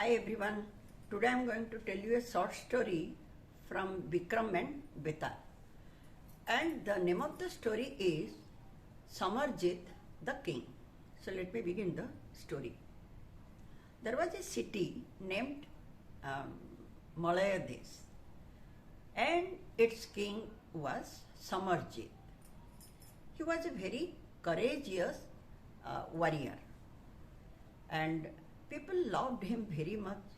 Hi everyone. Today I am going to tell you a short story from Vikram and Vetal. And the name of the story is Samarjit the King. So let me begin the story. There was a city named Malayades, and its king was Samarjit. He was a very courageous warrior, and people loved him very much.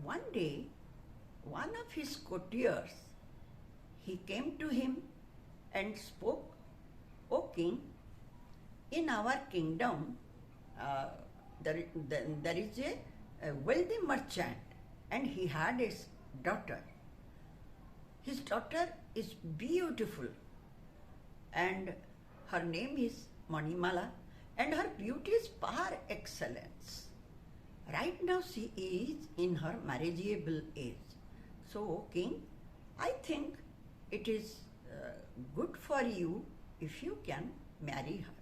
One day, one of his courtiers, he came to him and spoke, "O king, in our kingdom there is a wealthy merchant, and he had his daughter. His daughter is beautiful, and her name is Manimala, and her beauty is par excellence. Right now she is in her marriageable age. So, O king, I think it is good for you if you can marry her."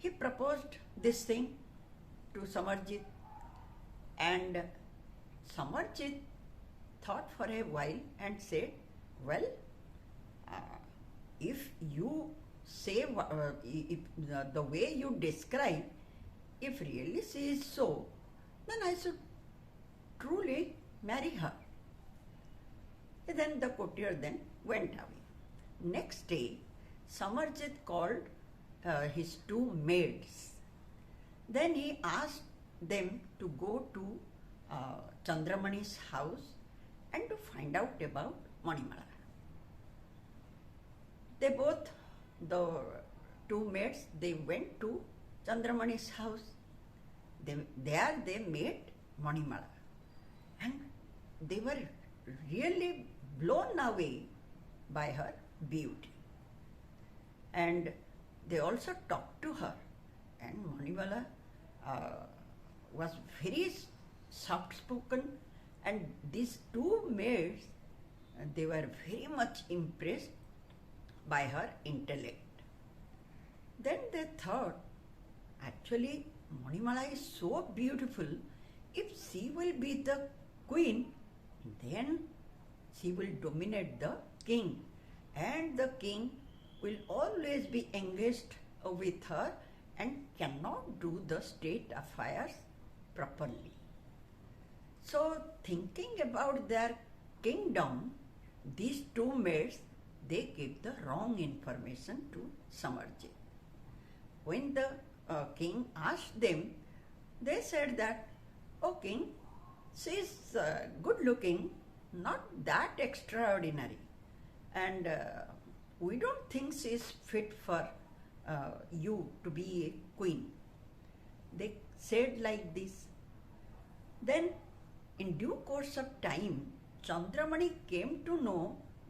He proposed this thing to Samarjit, and Samarjit thought for a while and said, "Well, if you say the way you describe, if really she is so, then I should truly marry her." Then the courtier then went away. Next day, Samarjit called his two maids. Then he asked them to go to Chandramani's house and to find out about Manimala. They both, the two maids, they went to Chandramani's house. There they met Manimala, and they were really blown away by her beauty. And they also talked to her, and Manimala was very soft-spoken, and these two maids, they were very much impressed by her intellect. Then they thought, actually Manimala is so beautiful, if she will be the queen, then she will dominate the king, and the king will always be engaged with her and cannot do the state affairs properly. So, thinking about their kingdom, these two maids, they gave the wrong information to Samarjit. When the king asked them, they said that, "O king, she is good looking, not that extraordinary, and we don't think she is fit for you to be a queen." They said like this. Then, in due course of time, Chandramani came to know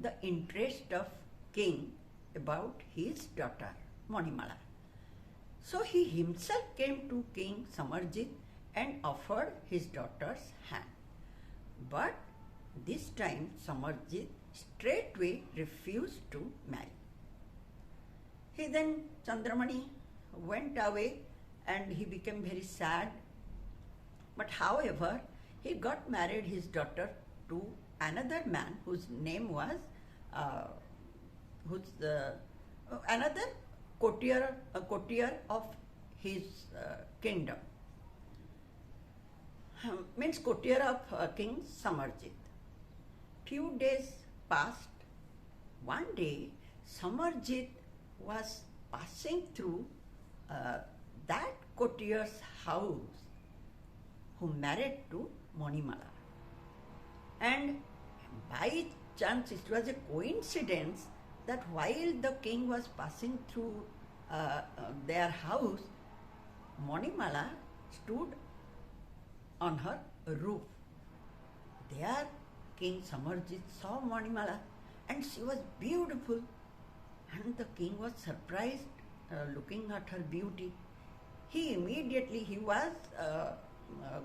the interest of king about his daughter Manimala. So he himself came to King Samarjit and offered his daughter's hand. But this time Samarjit straightway refused to marry. Then Chandramani went away and he became very sad. But however, he got married his daughter to another man whose name was another courtier of his kingdom, means courtier of King Samarjit. Few days passed. One day, Samarjit was passing through that courtier's house who married to Manimala. And by chance, it was a coincidence that while the king was passing through their house, Manimala stood on her roof. There, King Samarjit saw Manimala, and she was beautiful. And the king was surprised looking at her beauty. He was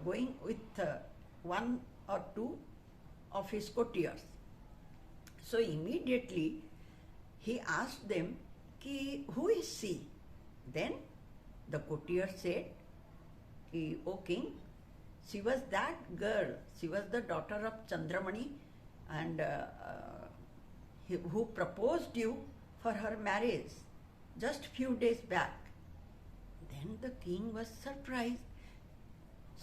going with one or two of his courtiers. So immediately he asked them, "Who is she?" Then the courtier said, "O king, She was that girl. She was the daughter of Chandramani, and who proposed you for her marriage just few days back. Then the king was surprised.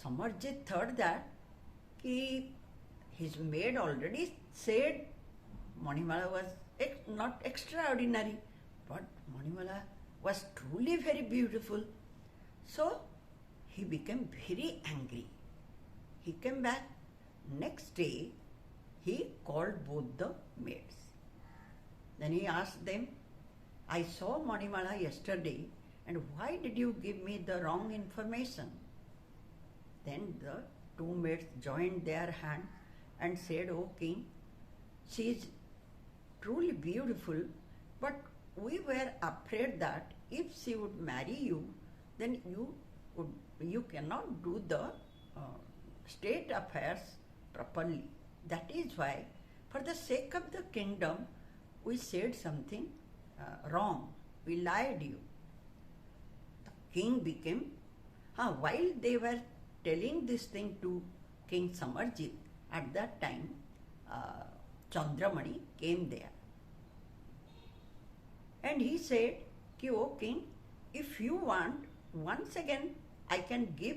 Samarjit thought that his maid already said Manimala was not extraordinary, but Manimala was truly very beautiful. So he became very angry. He came back. Next day, he called both the maids. Then he asked them, I saw Manimala yesterday, and why did you give me the wrong information? Then the two maids joined their hands and said, O king, she is truly beautiful, but we were afraid that if she would marry you, then you cannot do the state affairs properly. That is why, for the sake of the kingdom, we said something wrong. We lied you. The king became, while they were telling this thing to King Samarjit, at that time, Chandramani came there. And he said, O king, if you want, once again I can give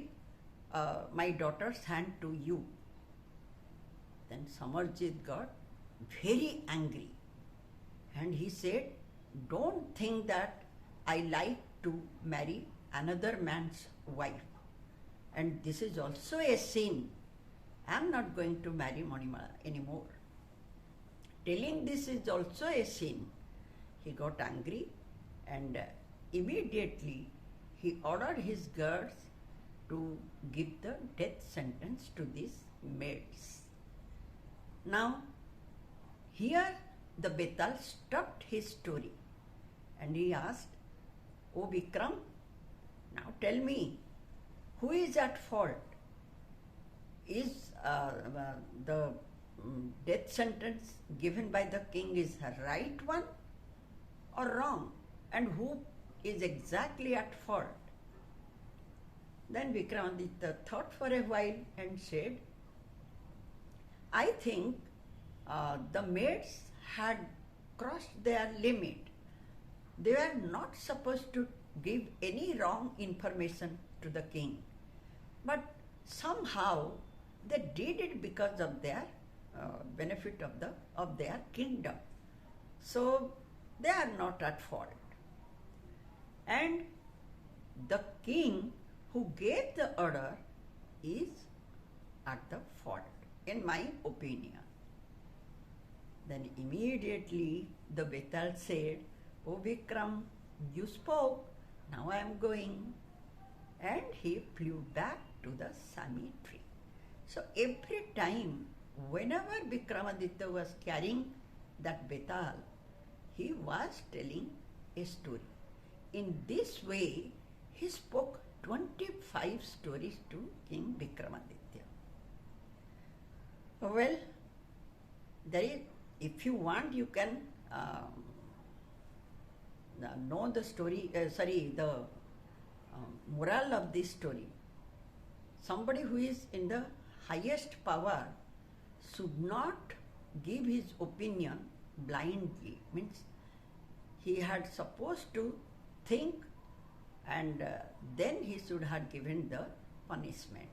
my daughter's hand to you. Then Samarjit got very angry. And he said, don't think that I like to marry another man's wife. And this is also a sin. I am not going to marry Manimala anymore. Telling this is also a sin. He got angry, and immediately he ordered his guards to give the death sentence to these maids. Now, here the Vetal stopped his story and he asked, O Vikram, now tell me, who is at fault? Is the death sentence given by the king is the right one or wrong? And who is exactly at fault? Then Vikramaditya thought for a while and said, I think the maids had crossed their limit. They were not supposed to give any wrong information to the king. But somehow they did it because of their benefit of their kingdom. So they are not at fault. And the king who gave the order is at the fault, in my opinion. Then immediately the Vetal said, O Vikram, you spoke, now I am going. And he flew back to the sami tree. So every time, whenever Vikramaditya was carrying that Vetal, he was telling a story. In this way, he spoke 25 stories to King Vikramaditya. Well, if you want, you can know the story, the moral of this story. Somebody who is in the highest power should not give his opinion blindly. Means he had supposed to think, and then he should have given the punishment.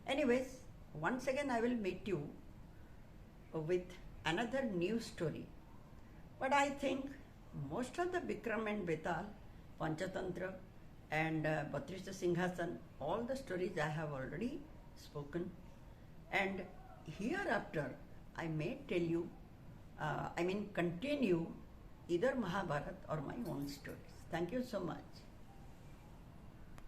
Anyways, once again I will meet you with another new story. But I think most of the Vikram and Vetal, Panchatantra and Bhatrishta Singhasan, all the stories I have already spoken. And hereafter I may tell you, continue either Mahabharata or my own stories. Thank you so much.